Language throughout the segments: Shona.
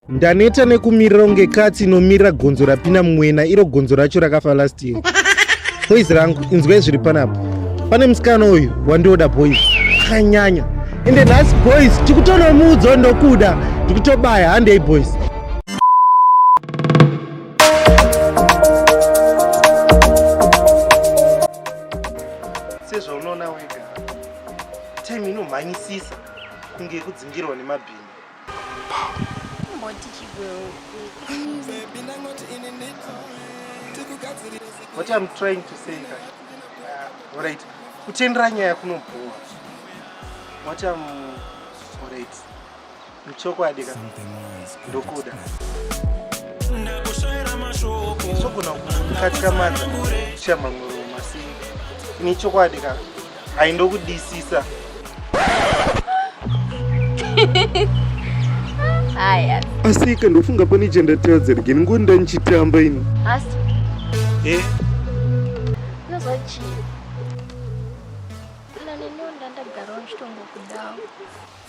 Ndaneta nekumirira unge kati inomira gonzo rapinda mwena iro gonzo racho rakafa last year. Boys rangu, inzwai zviri panapo. Pane musikana uyu wandoda boys. Akanyanya. Ende nhasi boys, tikutonomuudza ndokuda. Tikutobaya handei boys. Sezvo unoona wega. Time inomhanyisisa kunge kudzingirwa nemabhini. What I'm trying to say, alright, kutendera nyaya kunobhuwa. What I'm, alright, muchokwadi ka ndokuda. Sogona kukatika madza kushamba muromo asi ini chokwadi ka haindokudisisa. Aya. Asika ndofunga pane chandatadza rege ngonda nchitamba ini. Hasta. Nozochi. Nani nonda ndagara nchitongo kudawo.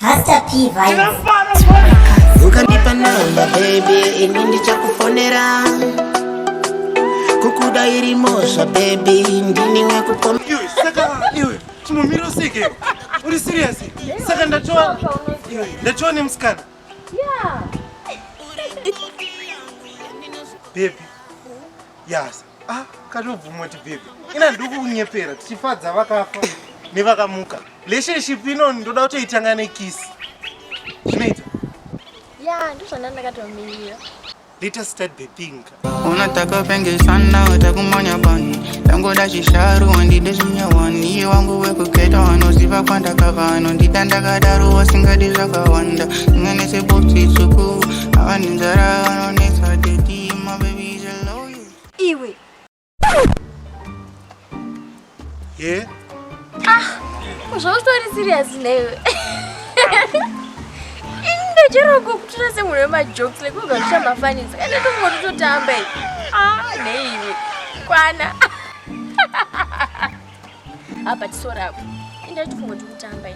Hasta piva. Ukanipa namba baby, ini ndichakufonera. Kukuda iri Mhosva baby, ndini wekupom. Iwe, saka iwe, chimumiro sike. Uri serious? Saka ndatoa. Iwe, ndatoa nemusikana. Yeah. Baby. Yes. Kanobvumwa kuti baby. Ina nduku kunyepera tichifadza vakafa nevakamuka. Relationship ino ndoda kutoitanga nekisi. Zvinoita? Yeah, ndizvona ndakatomirira. Let us start the thing. Unataka penge sana utakumanya bani tangoda chisharu wandide zvinyawani iye wangu wekuketa wanoziva kwandakava ndidandakadaro wasingadi zvakawanda inganese bokisi tsvuku avanenzara vanonetsa dedi mabebi zeloyo Iwe. Yeah? Zvautori serious newe. Ndachiroko kutora semunhu wemajokes lekuga kuchamafanisa kana tongoti totamba neiwe kwana apa tisorako indatifunga kuti kutamba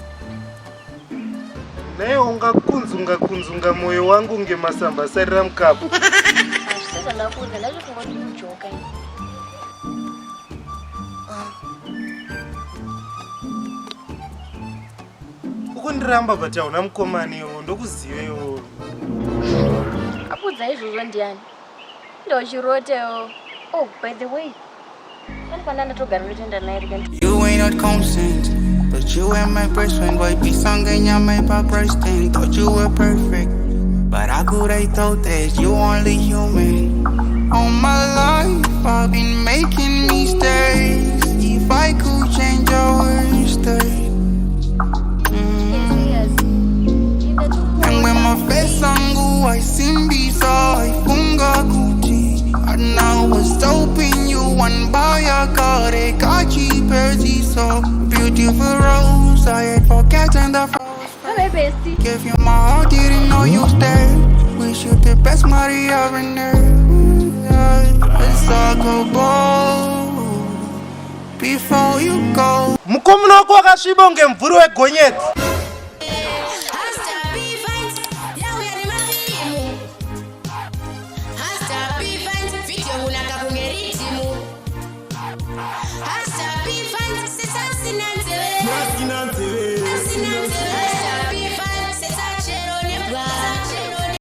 Naye ungakunzunga moyo wangu ngemasamba sarira mukapu. Sasa ndakuudza ndatifunga kuti kujoka ini. Ukundiramba but hauna mukomaniwo ndokuzivewo. Akudza izvozvo ndiani? Ndochirotewo. Oh, by the way. Panofana ndatogara ndotenda naye rega. You ain't not consent but you were my best friend boy pisanga nyama ipaprasting thought you were perfect but I could have thought that you only human all my life I've been making mistakes if I could change your mistake and when my face angu I seen beside funga kuti and I was hoping you one by a kare kachi perzi so beautiful rose I had forgotten the Hi, bestie. gave you my heart didn't know you stayed wish you the best Maria Renner let's all go bold before you go Mukomana wako wakasviba unge mvuri wegonyeti.